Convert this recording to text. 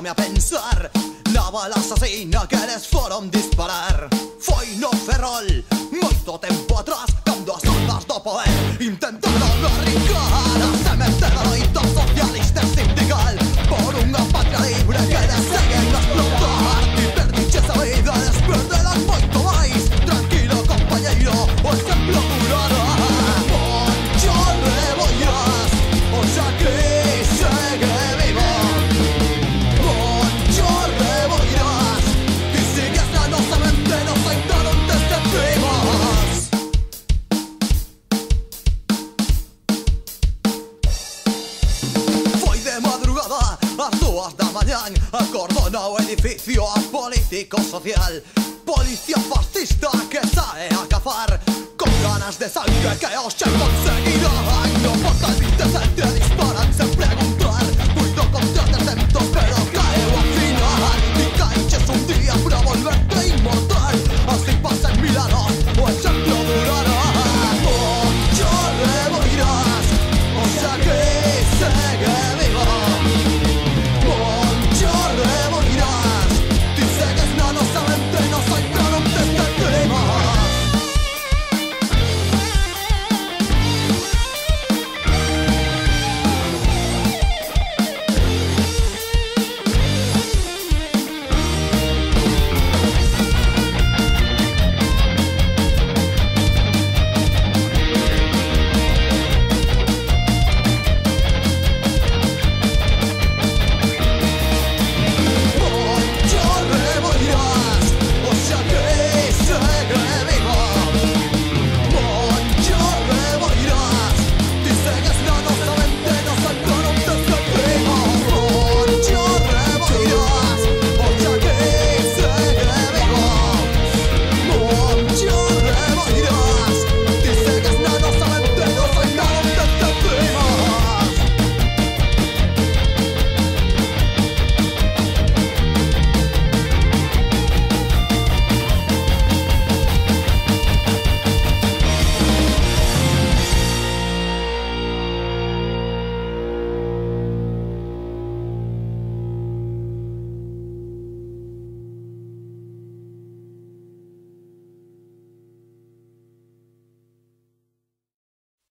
Pome a pensar na bala asasina que eles foron disparar. Foi no Ferrol, moito tempo atrás, cando as ondas do poder intentaron arrincar a semente da loita socialista e sindical por unha patria libre que eles seguen a explotar. Ti perdiches a vida, desperdelas moito máis. Tranquilo, compañeiro, o exemplo curará. Poncho Rebollas, o xa que segue vivo. Poncho Rebollas, ti sigues na nosa mente, nos ainda non te sentimos. Foi de madrugada, ás 2 da mañán, acordona o edificio a político social. Policía fascista que sae a cazar con ganas de sangre que hoxe conseguirá.